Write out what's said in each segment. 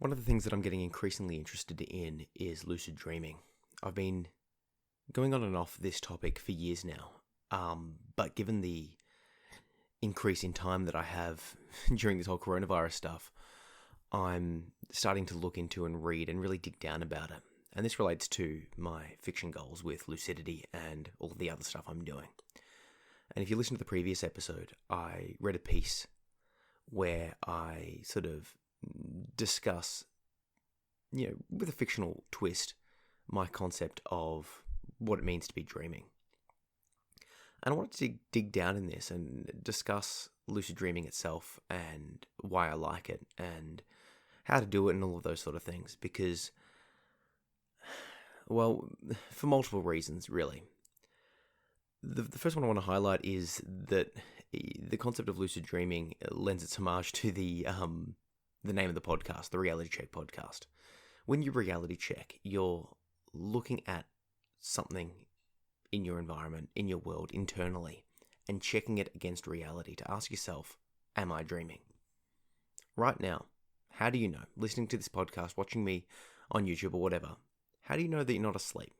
One of the things that I'm getting increasingly interested in is lucid dreaming. I've been going on and off this topic for years now, but given the increase in time that I have during this whole coronavirus stuff, I'm starting to look into and read and really dig down about it. And this relates to my fiction goals with lucidity and all of the other stuff I'm doing. And if you listen to the previous episode, I read a piece where I sort of discuss, with a fictional twist, my concept of what it means to be dreaming. And I wanted to dig down in this and discuss lucid dreaming itself and why I like it and how to do it and all of those sort of things. Because, well, for multiple reasons, really. The first one I want to highlight is that the concept of lucid dreaming lends its homage to the name of the podcast, the Reality Check podcast. When you reality check, you're looking at something in your environment, in your world, internally, and checking it against reality to ask yourself, am I dreaming? Right now, how do you know, listening to this podcast, watching me on YouTube or whatever, how do you know that you're not asleep?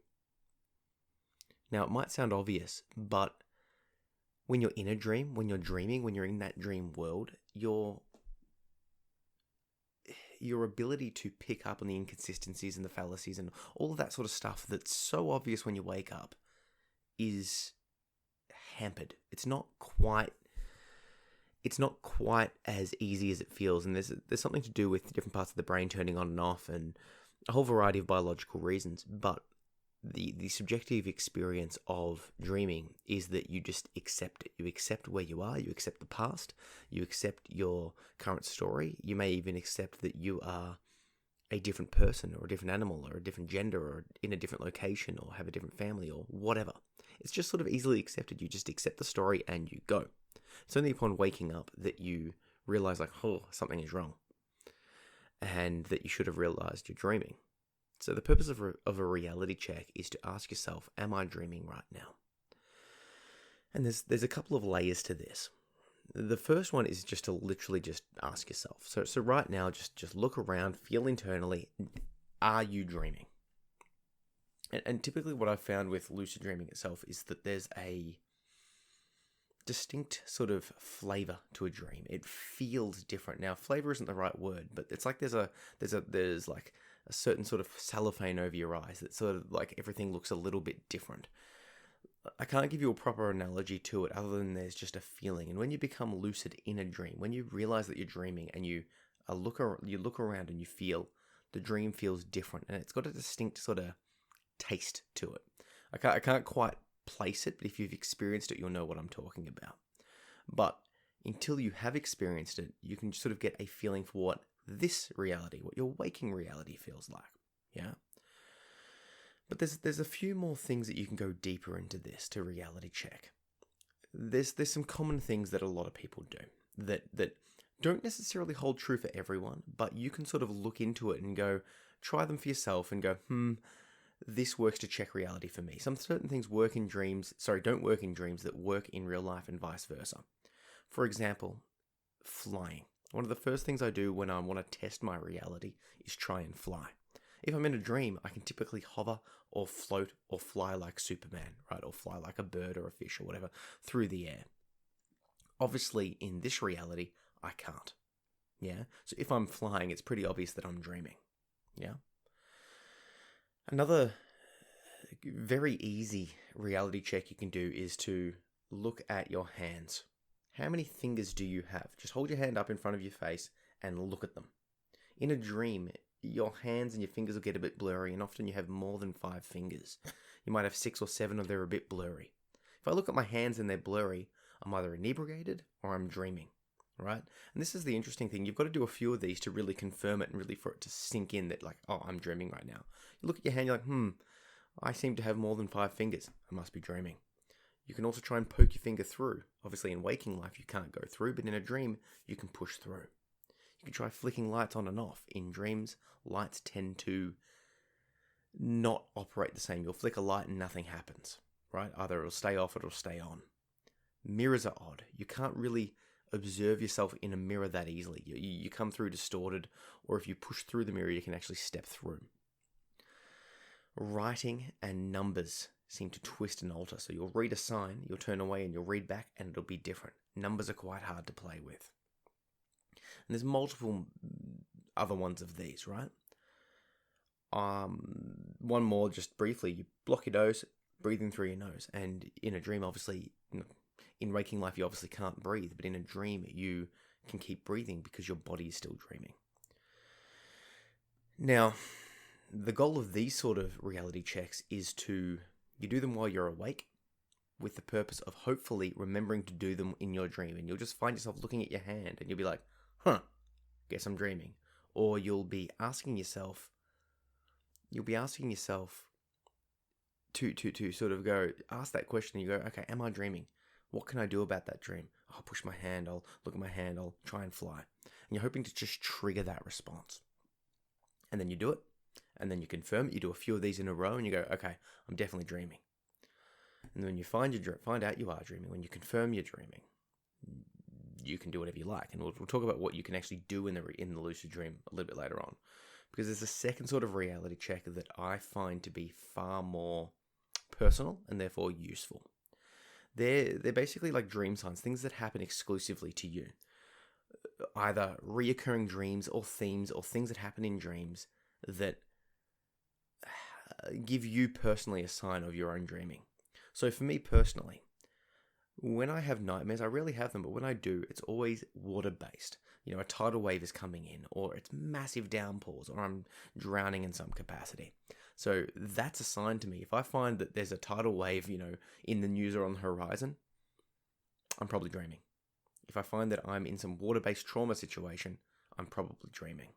Now, it might sound obvious, but when you're in a dream, when you're dreaming, when you're in that dream world, your ability to pick up on the inconsistencies and the fallacies and all of that sort of stuff that's so obvious when you wake up is hampered. It's not quite as easy as it feels, and there's something to do with different parts of the brain turning on and off and a whole variety of biological reasons, but the subjective experience of dreaming is that you just accept it. You accept where you are, you accept the past, you accept your current story, you may even accept that you are a different person or a different animal or a different gender or in a different location or have a different family or whatever. It's just sort of easily accepted. You just accept the story and you go. It's only upon waking up that you realize something is wrong and that you should have realized you're dreaming. So the purpose of a reality check is to ask yourself, am I dreaming right now? And there's a couple of layers to this. The first one is just to literally just ask yourself. So right now, just look around, feel internally, are you dreaming? And typically what I've found with lucid dreaming itself is that there's a distinct sort of flavor to a dream. It feels different. Now, flavor isn't the right word, but it's like there's like a certain sort of cellophane over your eyes that sort of like everything looks a little bit different. I can't give you a proper analogy to it other than there's just a feeling. And when you become lucid in a dream, when you realize that you're dreaming and you look around and you feel the dream feels different and it's got a distinct sort of taste to it. I can't quite place it, but if you've experienced it, you'll know what I'm talking about. But until you have experienced it, you can sort of get a feeling for what this reality, what your waking reality feels like. Yeah. But there's a few more things that you can go deeper into this to reality check. There's some common things that a lot of people do that don't necessarily hold true for everyone, but you can sort of look into it and go, try them for yourself and go, this works to check reality for me. Some certain things don't work in dreams that work in real life and vice versa. For example, flying. One of the first things I do when I want to test my reality is try and fly. If I'm in a dream, I can typically hover or float or fly like Superman, right? Or fly like a bird or a fish or whatever through the air. Obviously, in this reality, I can't. Yeah? So if I'm flying, it's pretty obvious that I'm dreaming. Yeah? Another very easy reality check you can do is to look at your hands. How many fingers do you have? Just hold your hand up in front of your face and look at them. In a dream, your hands and your fingers will get a bit blurry, and often you have more than 5 fingers. You might have 6 or 7 or they're a bit blurry. If I look at my hands and they're blurry, I'm either inebriated or I'm dreaming, right? And this is the interesting thing. You've got to do a few of these to really confirm it and really for it to sink in that I'm dreaming right now. You look at your hand, you're like, I seem to have more than 5 fingers. I must be dreaming. You can also try and poke your finger through. Obviously, in waking life, you can't go through, but in a dream, you can push through. You can try flicking lights on and off. In dreams, lights tend to not operate the same. You'll flick a light and nothing happens, right? Either it'll stay off or it'll stay on. Mirrors are odd. You can't really observe yourself in a mirror that easily. You come through distorted, or if you push through the mirror, you can actually step through. Writing and numbers seem to twist and alter. So you'll read a sign, you'll turn away and you'll read back, and it'll be different. Numbers are quite hard to play with. And there's multiple other ones of these, right? One more, just briefly. You block your nose, breathing through your nose. And in a dream, obviously, in waking life, you obviously can't breathe. But in a dream, you can keep breathing because your body is still dreaming. Now, the goal of these sort of reality checks is you do them while you're awake with the purpose of hopefully remembering to do them in your dream. And you'll just find yourself looking at your hand and you'll be like, guess I'm dreaming. Or you'll be asking yourself to sort of go, ask that question and you go, okay, am I dreaming? What can I do about that dream? I'll push my hand, I'll look at my hand, I'll try and fly. And you're hoping to just trigger that response. And then you do it. And then you confirm it. You do a few of these in a row and you go, okay, I'm definitely dreaming. And when you find out you are dreaming, when you confirm you're dreaming, you can do whatever you like. And we'll talk about what you can actually do in the lucid dream a little bit later on. Because there's a second sort of reality check that I find to be far more personal and therefore useful. They're basically like dream signs, things that happen exclusively to you. Either reoccurring dreams or themes or things that happen in dreams that give you personally a sign of your own dreaming. So for me personally, when I have nightmares, I rarely have them, but when I do, it's always water-based. A tidal wave is coming in, or it's massive downpours, or I'm drowning in some capacity. So that's a sign to me. If I find that there's a tidal wave, in the news or on the horizon, I'm probably dreaming. If I find that I'm in some water-based trauma situation, I'm probably dreaming.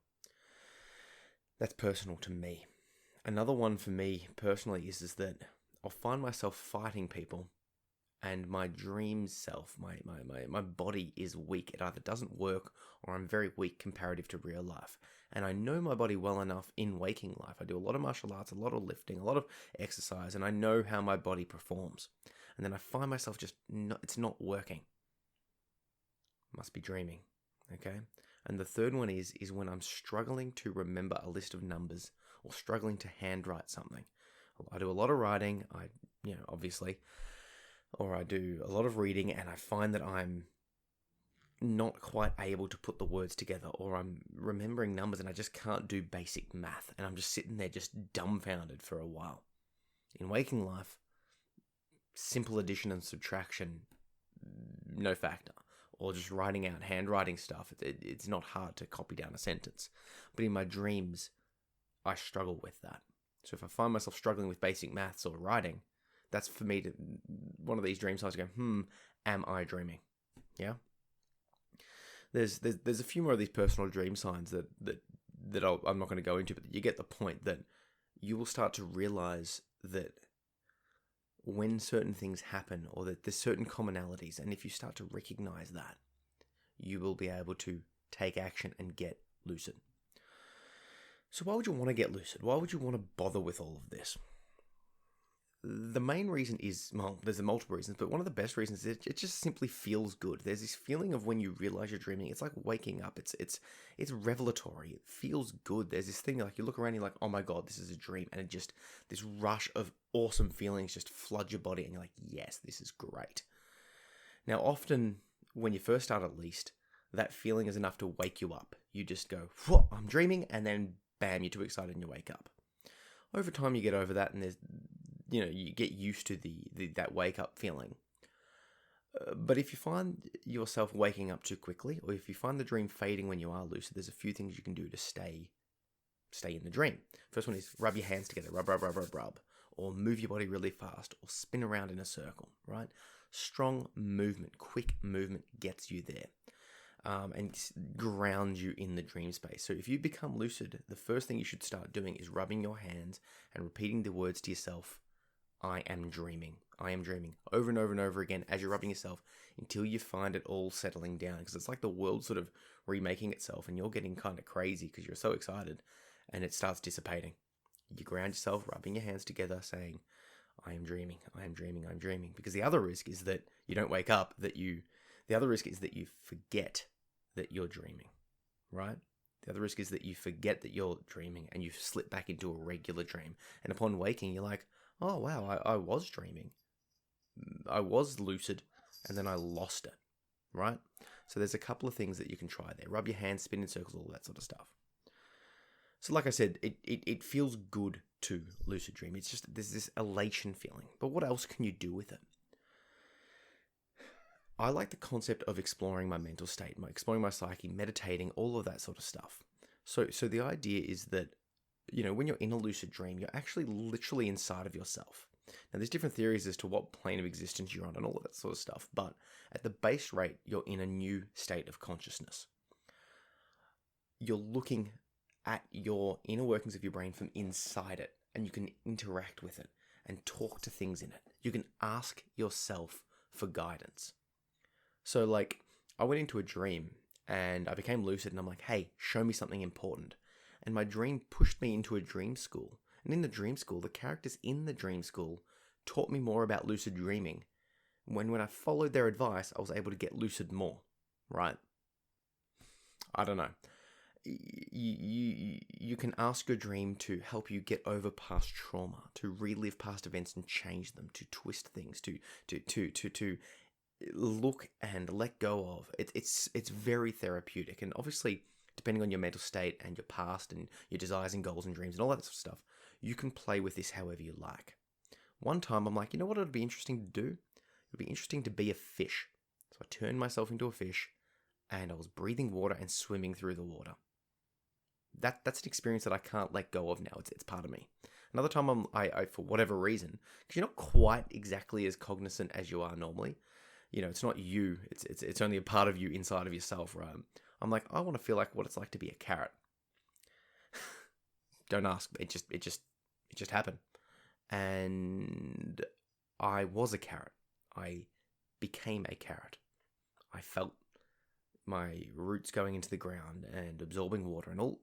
That's personal to me. Another one for me personally is that I'll find myself fighting people and my dream self, my body is weak. It either doesn't work or I'm very weak comparative to real life. And I know my body well enough in waking life. I do a lot of martial arts, a lot of lifting, a lot of exercise, and I know how my body performs. And then I find myself it's not working. Must be dreaming, okay? And the third one is when I'm struggling to remember a list of numbers or struggling to handwrite something. I do a lot of writing, obviously, or I do a lot of reading and I find that I'm not quite able to put the words together, or I'm remembering numbers and I just can't do basic math and I'm just sitting there just dumbfounded for a while. In waking life, simple addition and subtraction, no factor. Or just writing out, handwriting stuff. It's not hard to copy down a sentence. But in my dreams, I struggle with that. So if I find myself struggling with basic maths or writing, that's for me to one of these dream signs to go, am I dreaming? Yeah? There's a few more of these personal dream signs that I'm not going to go into, but you get the point that you will start to realize that when certain things happen or that there's certain commonalities, and if you start to recognize that, you will be able to take action and get lucid. So why would you want to get lucid? Why would you want to bother with all of this? The main reason is, there's multiple reasons, but one of the best reasons is it just simply feels good. There's this feeling of when you realize you're dreaming, it's like waking up. It's revelatory. It feels good. There's this thing like you look around and you're like, oh my God, this is a dream. And this rush of awesome feelings just floods your body and you're like, yes, this is great. Now, often when you first start at least, that feeling is enough to wake you up. You just go, whoa, I'm dreaming, and then bam, you're too excited and you wake up. Over time, you get over that and you get used to that wake up feeling. But if you find yourself waking up too quickly, or if you find the dream fading when you are lucid, there's a few things you can do to stay in the dream. First one is rub your hands together, rub, or move your body really fast, or spin around in a circle, right? Strong movement, quick movement gets you there. And grounds you in the dream space. So if you become lucid, the first thing you should start doing is rubbing your hands and repeating the words to yourself, I am dreaming. I am dreaming. Over and over and over again as you're rubbing yourself until you find it all settling down. Because it's like the world sort of remaking itself and you're getting kind of crazy because you're so excited and it starts dissipating. You ground yourself, rubbing your hands together, saying, I am dreaming, I am dreaming, I'm dreaming. Because the other risk is that you don't wake up, that The other risk is that you forget that you're dreaming, right? The other risk is that you forget that you're dreaming and you slip back into a regular dream. And upon waking, you're like, oh, wow, I was dreaming. I was lucid, and then I lost it, right? So there's a couple of things that you can try there. Rub your hands, spin in circles, all that sort of stuff. So like I said, it feels good to lucid dream. It's just, there's this elation feeling. But what else can you do with it? I like the concept of exploring my mental state, exploring my psyche, meditating, all of that sort of stuff. So the idea is that, when you're in a lucid dream, you're actually literally inside of yourself. Now, there's different theories as to what plane of existence you're on and all of that sort of stuff, but at the base rate, you're in a new state of consciousness. You're looking at your inner workings of your brain from inside it, and you can interact with it and talk to things in it. You can ask yourself for guidance. So, like, I went into a dream and I became lucid, and I'm like, hey, show me something important. And my dream pushed me into a dream school. And in the dream school, the characters in the dream school taught me more about lucid dreaming. When I followed their advice, I was able to get lucid more, right? I don't know. You can ask your dream to help you get over past trauma, to relive past events and change them, to twist things, to look and let go of. It's very therapeutic, and obviously, depending on your mental state and your past and your desires and goals and dreams and all that sort of stuff, you can play with this however you like. One time, I'm like, you know what? It'd be interesting to do. It'd be interesting to be a fish. So I turned myself into a fish, and I was breathing water and swimming through the water. That's an experience that I can't let go of now. It's part of me. Another time, I for whatever reason, because you're not quite exactly as cognizant as you are normally. It's not you. It's only a part of you inside of yourself, right? I'm like, I want to feel like what it's like to be a carrot. Don't ask. It just happened, and I was a carrot. I became a carrot. I felt my roots going into the ground and absorbing water and all.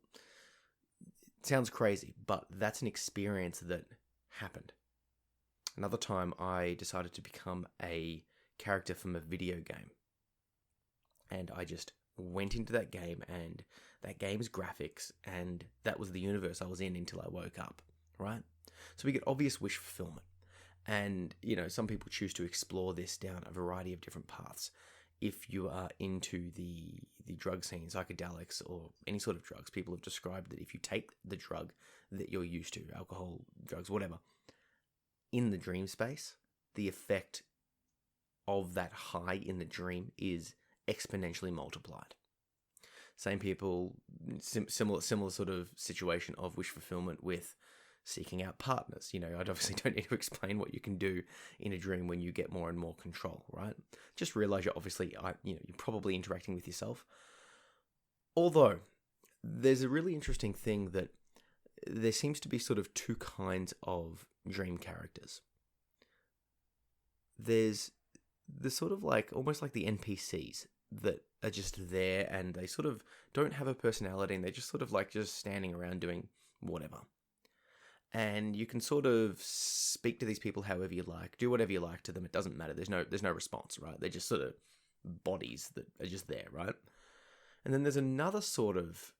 It sounds crazy, but that's an experience that happened. Another time, I decided to become a character from a video game, and I just went into that game and that game's graphics, and that was the universe I was in until I woke up, right? So we get obvious wish fulfillment, and some people choose to explore this down a variety of different paths. If you are into the drug scene, psychedelics, or any sort of drugs, people have described that if you take the drug that you're used to, alcohol, drugs, whatever, in the dream space, the effect of that high in the dream is exponentially multiplied. Same people, similar sort of situation of wish fulfillment with seeking out partners. I obviously don't need to explain what you can do in a dream when you get more and more control, right? Just realize you're obviously, you're probably interacting with yourself. Although, there's a really interesting thing that there seems to be sort of two kinds of dream characters. There's the sort of like, almost like the NPCs that are just there, and they sort of don't have a personality, and they're just sort of like just standing around doing whatever. And you can sort of speak to these people however you like, do whatever you like to them. It doesn't matter. There's no response, right? They're just sort of bodies that are just there, right? And then there's another sort of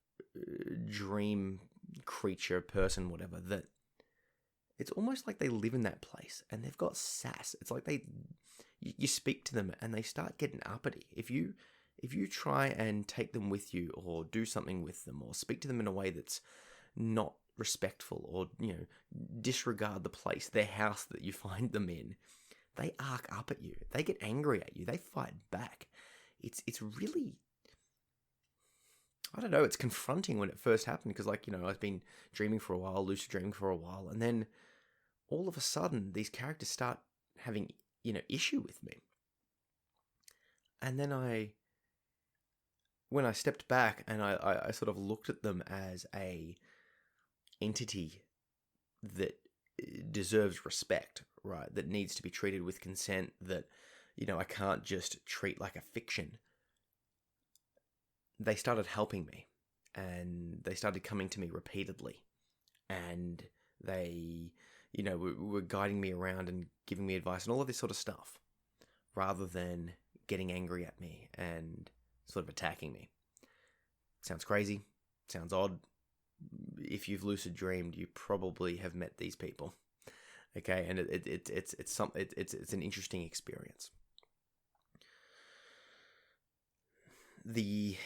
dream creature, person, whatever, that it's almost like they live in that place and they've got sass. It's like you speak to them and they start getting uppity. If you try and take them with you, or do something with them, or speak to them in a way that's not respectful, or disregard the place, their house that you find them in, they arc up at you. They get angry at you. They fight back. It's really, I don't know, it's confronting when it first happened, because I've been dreaming for a while, lucid dreaming for a while, and then all of a sudden these characters start having issue with me. And then when I stepped back and I sort of looked at them as a entity that deserves respect, right? That needs to be treated with consent, that, I can't just treat like a fiction. They started helping me, and they started coming to me repeatedly, and they, were guiding me around and giving me advice and all of this sort of stuff, rather than getting angry at me and sort of attacking me. Sounds crazy, sounds odd. If you've lucid dreamed, you probably have met these people. Okay, and it's an interesting experience. The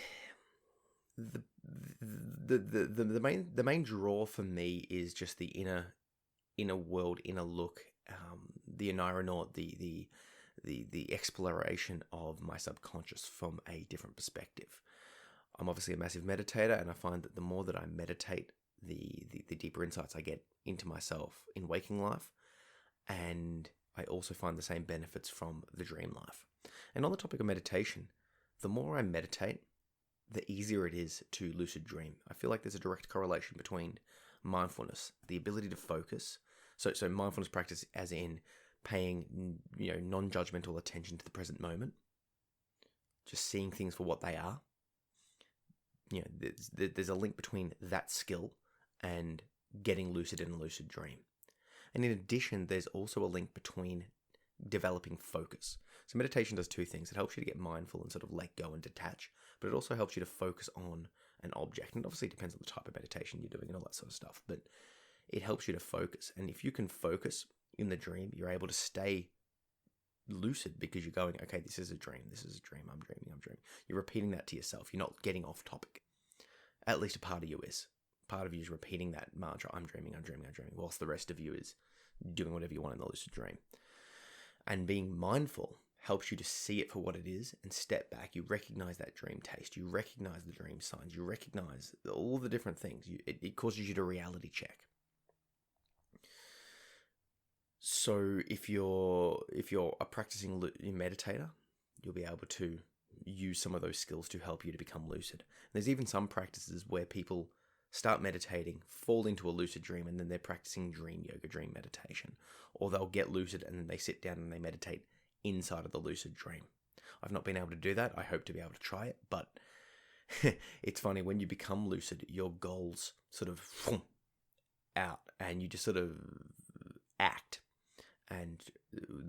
main draw for me is just the inner world, inner look, the Anaeronaut, the exploration of my subconscious from a different perspective. I'm obviously a massive meditator, and I find that the more that I meditate, the deeper insights I get into myself in waking life, and I also find the same benefits from the dream life. And on the topic of meditation, the more I meditate, the easier it is to lucid dream. I feel like there's a direct correlation between mindfulness, the ability to focus. So mindfulness practice as in paying, non-judgmental attention to the present moment, just seeing things for what they are. There's a link between that skill and getting lucid in a lucid dream. And in addition, there's also a link between developing focus. So meditation does two things. It helps you to get mindful and sort of let go and detach, but it also helps you to focus on an object. And it obviously depends on the type of meditation you're doing and all that sort of stuff, but it helps you to focus. And if you can focus in the dream, you're able to stay lucid because you're going, okay, this is a dream, I'm dreaming. You're repeating that to yourself. You're not getting off topic. At least a part of you is. Part of you is repeating that mantra, I'm dreaming, whilst the rest of you is doing whatever you want in the lucid dream. And being mindful helps you to see it for what it is and step back. You recognize that dream taste. You recognize the dream signs. You recognize all the different things. It causes you to reality check. So if you're a practicing meditator, you'll be able to use some of those skills to help you to become lucid. There's even some practices where people start meditating, fall into a lucid dream, and then they're practicing dream yoga, dream meditation. Or they'll get lucid and then they sit down and they meditate inside of the lucid dream. I've not been able to do that. I hope to be able to try it, but it's funny, when you become lucid, your goals sort of out and you just sort of act. And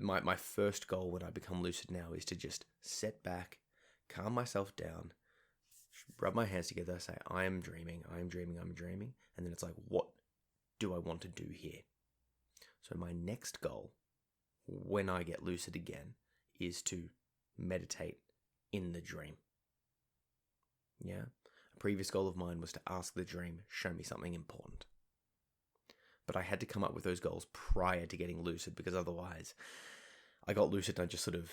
my first goal when I become lucid now is to just sit back, calm myself down, rub my hands together, say, I am dreaming. And then it's like, what do I want to do here? So my next goal, when I get lucid again, is to meditate in the dream. Yeah. A previous goal of mine was to ask the dream, show me something important. But I had to come up with those goals prior to getting lucid, because otherwise I got lucid and I just sort of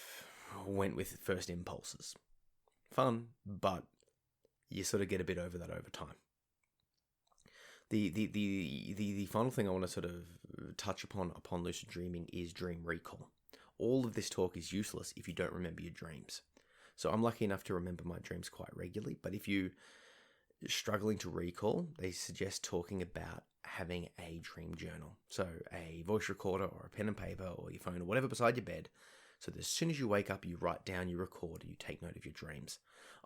went with first impulses. Fun, but you sort of get a bit over that over time. The final thing I want to sort of touch upon lucid dreaming is dream recall. All of this talk is useless if you don't remember your dreams. So I'm lucky enough to remember my dreams quite regularly, but if you're struggling to recall, they suggest talking about having a dream journal. So a voice recorder or a pen and paper or your phone or whatever beside your bed. So that as soon as you wake up, you write down, you record, you take note of your dreams.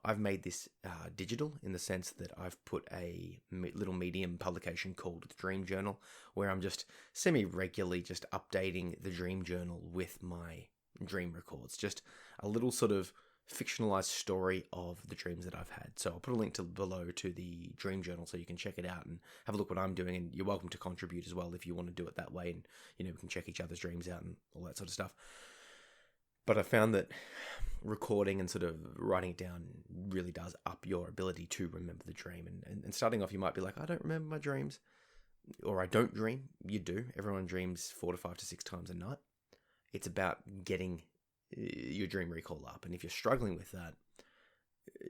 I've made this digital in the sense that I've put a little medium publication called the Dream Journal, where I'm just semi-regularly just updating the Dream Journal with my dream records. Just a little sort of fictionalized story of the dreams that I've had. So I'll put a link below to the Dream Journal so you can check it out and have a look what I'm doing, and you're welcome to contribute as well if you want to do it that way, and we can check each other's dreams out and all that sort of stuff. But I found that recording and sort of writing it down really does up your ability to remember the dream. And starting off, you might be like, I don't remember my dreams, or I don't dream. You do. Everyone dreams 4 to 5 to 6 times a night. It's about getting your dream recall up. And if you're struggling with that,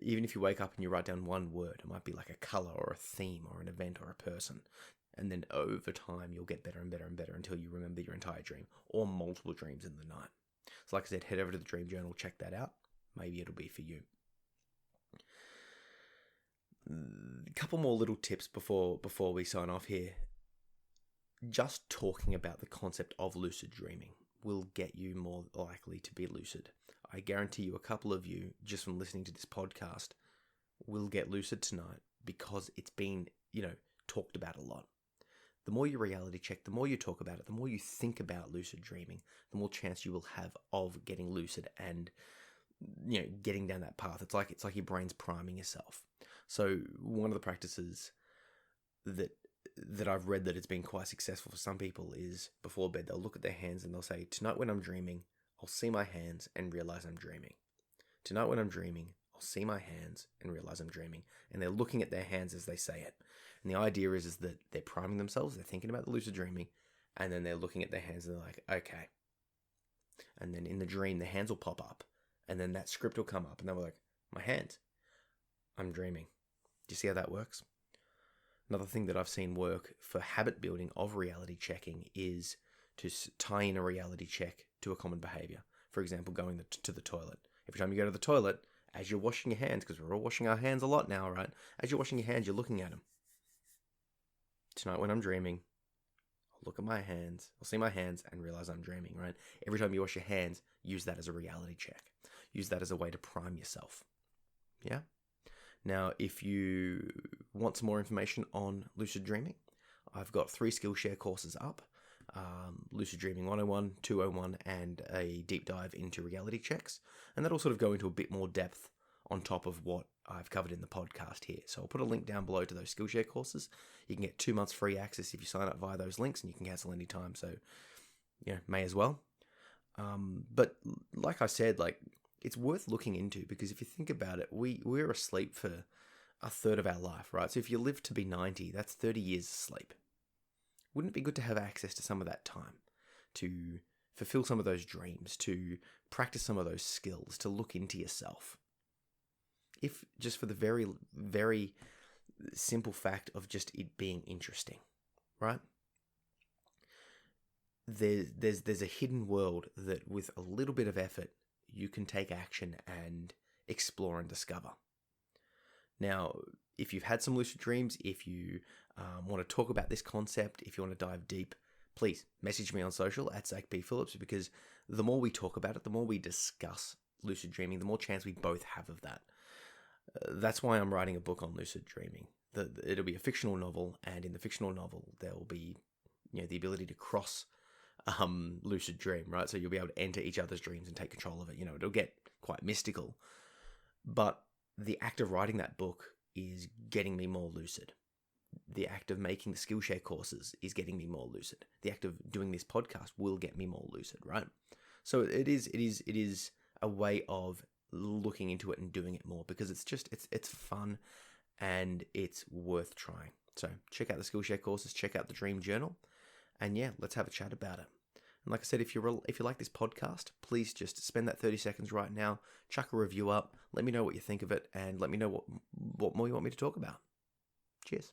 even if you wake up and you write down one word, it might be like a color or a theme or an event or a person. And then over time, you'll get better and better and better until you remember your entire dream or multiple dreams in the night. So like I said, head over to the Dream Journal, check that out. Maybe it'll be for you. A couple more little tips before we sign off here. Just talking about the concept of lucid dreaming will get you more likely to be lucid. I guarantee you a couple of you, just from listening to this podcast, will get lucid tonight because it's been, talked about a lot. The more you reality check, the more you talk about it, the more you think about lucid dreaming, the more chance you will have of getting lucid and getting down that path. It's like your brain's priming yourself. So one of the practices that I've read that it's been quite successful for some people is before bed, they'll look at their hands and they'll say, tonight when I'm dreaming, I'll see my hands and realize I'm dreaming. Tonight when I'm dreaming, I'll see my hands and realize I'm dreaming. And they're looking at their hands as they say it. And the idea is that they're priming themselves, they're thinking about the lucid dreaming, and then they're looking at their hands and they're like, okay. And then in the dream, the hands will pop up, and then that script will come up, and they'll be like, my hands, I'm dreaming. Do you see how that works? Another thing that I've seen work for habit building of reality checking is to tie in a reality check to a common behavior. For example, going to the toilet. Every time you go to the toilet, as you're washing your hands, because we're all washing our hands a lot now, right? As you're washing your hands, you're looking at them. Tonight when I'm dreaming, I'll look at my hands, I'll see my hands and realize I'm dreaming, right? Every time you wash your hands, use that as a reality check. Use that as a way to prime yourself. Yeah? Now, if you want some more information on lucid dreaming, I've got 3 Skillshare courses up. Lucid Dreaming 101, 201, and a deep dive into reality checks. And that'll sort of go into a bit more depth on top of what I've covered in the podcast here. So I'll put a link down below to those Skillshare courses. You can get 2 months free access if you sign up via those links, and you can cancel anytime. So, may as well. But like I said, it's worth looking into, because if you think about it, we're asleep for a third of our life, right? So if you live to be 90, that's 30 years of sleep. Wouldn't it be good to have access to some of that time to fulfill some of those dreams, to practice some of those skills, to look into yourself? If just for the very, very simple fact of just it being interesting, right? There's a hidden world that with a little bit of effort, you can take action and explore and discover. Now, if you've had some lucid dreams, if you want to talk about this concept, if you want to dive deep, please message me on social at Zach P. Phillips, because the more we talk about it, the more we discuss lucid dreaming, the more chance we both have of that. That's why I'm writing a book on lucid dreaming. It'll be a fictional novel, and in the fictional novel, there will be the ability to cross lucid dream, right? So you'll be able to enter each other's dreams and take control of it. It'll get quite mystical. But the act of writing that book is getting me more lucid. The act of making the Skillshare courses is getting me more lucid. The act of doing this podcast will get me more lucid, right? So it is a way of looking into it and doing it more, because it's fun and it's worth trying. So check out the Skillshare courses, check out the Dream Journal, and let's have a chat about it. And like I said, if you like this podcast, please just spend that 30 seconds right now, chuck a review up, let me know what you think of it, and let me know what more you want me to talk about. Cheers.